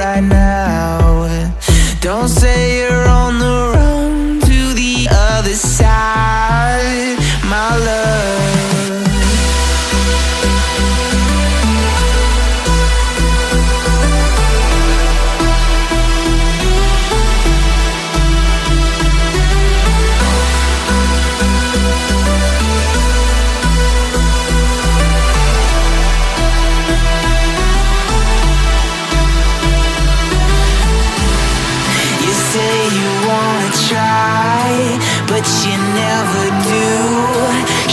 right now. Don't say you're on the run to the other side, my love. But you never do.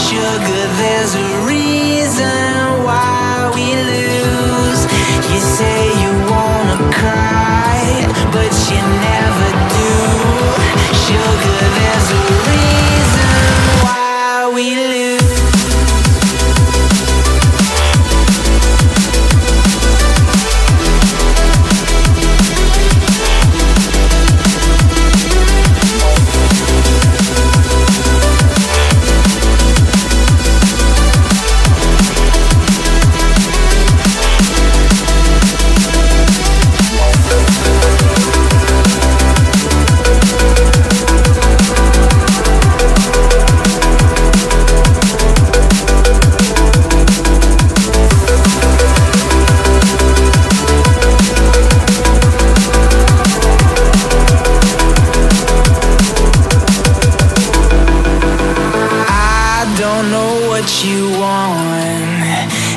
Sugar, there's a reason why we lose. You say you wanna cry, but you never do. Sugar, there's a reason why we lose.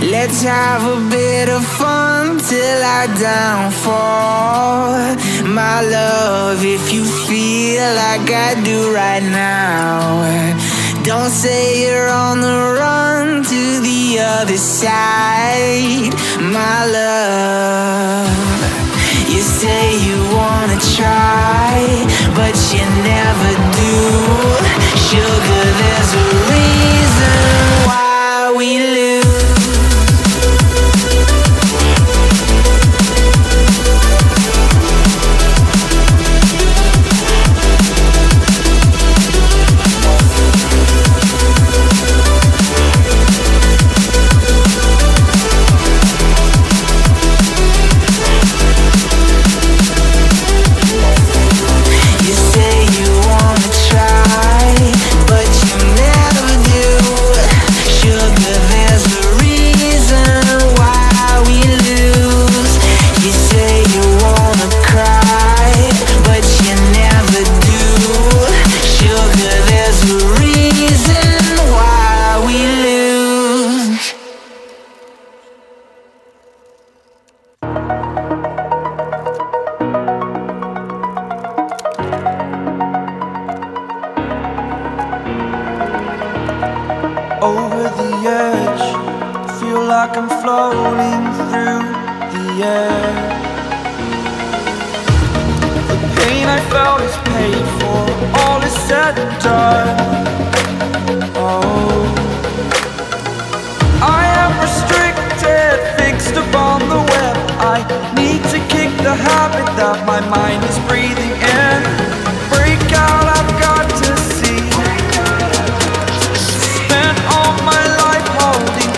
Let's have a bit of fun till I downfall. My love, if you feel like I do right now, don't say you're on the run to the other side, my love. You say you wanna try, but you never do. Sugar, there's a reason why we lose. Over the edge, feel like I'm floating through the air. The pain I felt is paid for, all is said and done. Oh, I am restricted, fixed upon the web. I need to kick the habit that my mind is breathing in. Break out, I've got to see.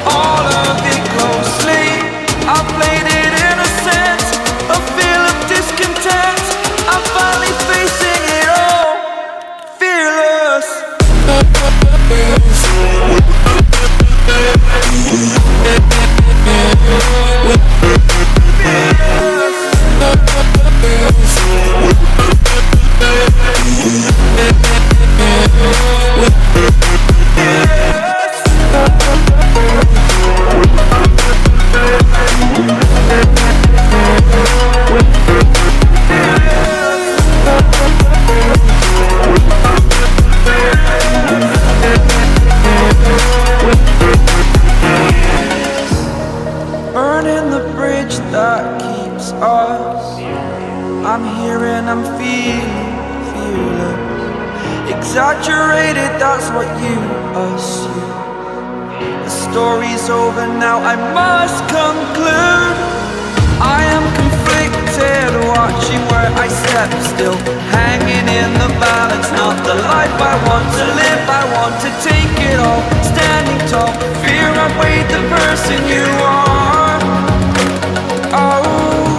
All of it closely, I played it innocent, a feel of discontent. I'm finally facing it all, fearless. Burning the bridge that keeps us. I'm here and I'm feeling fearless. Exaggerated, that's what you assume. The story's over now, I must conclude. I am conflicted, watching where I step still, hanging in the balance. Not the life I want to live, I want to take it all. Standing tall, fear outweighed the person you are. Oh,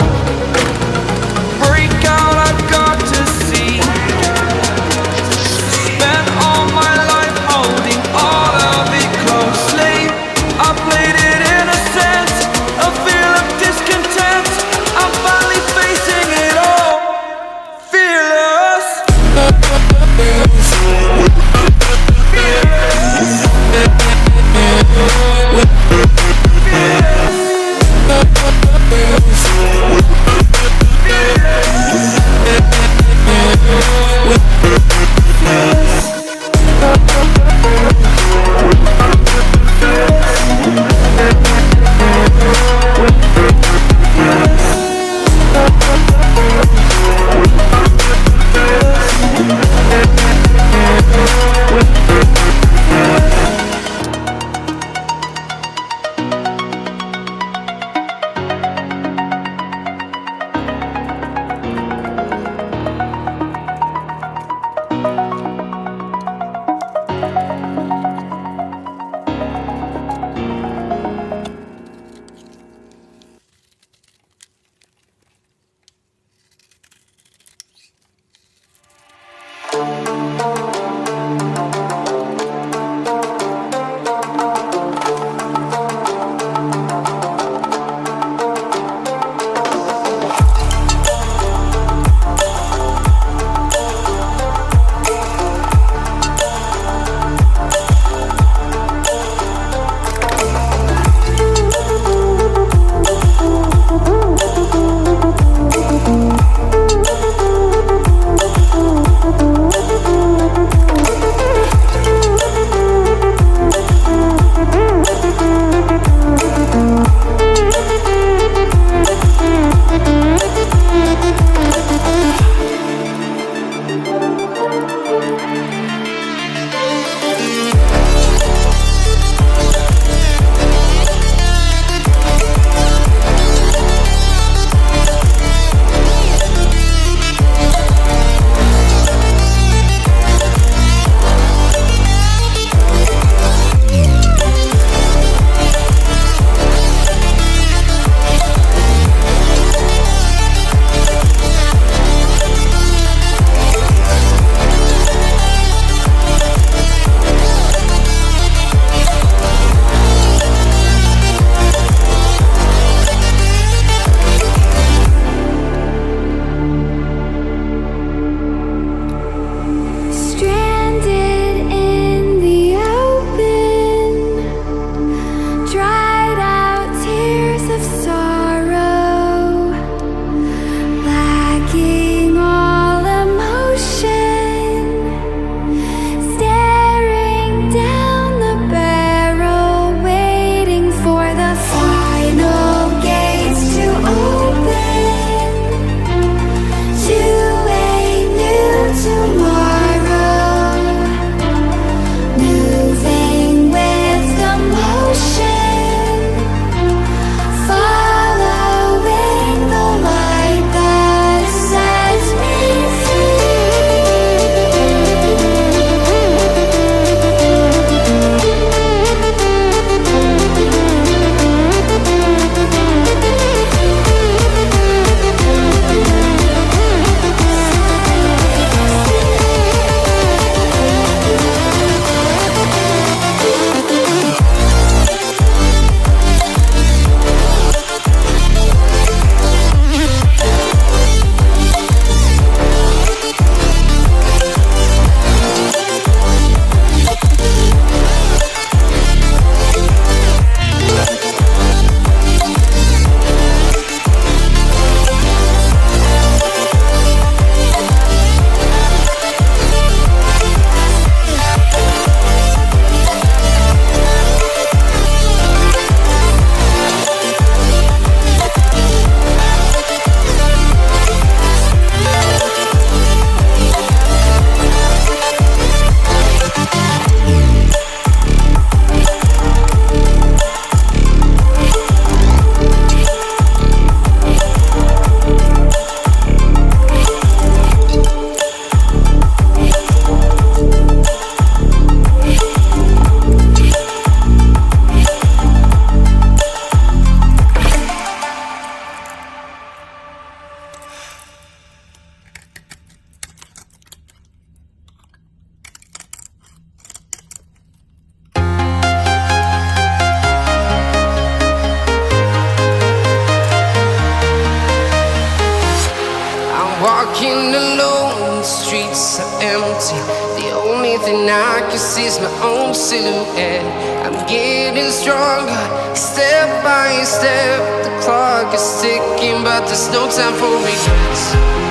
Walking alone, the streets are empty. The only thing I can see is my own silhouette. I'm getting stronger, step by step. The clock is ticking, but there's no time for regrets.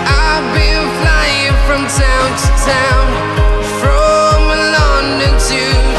I've been flying from town to town, from London to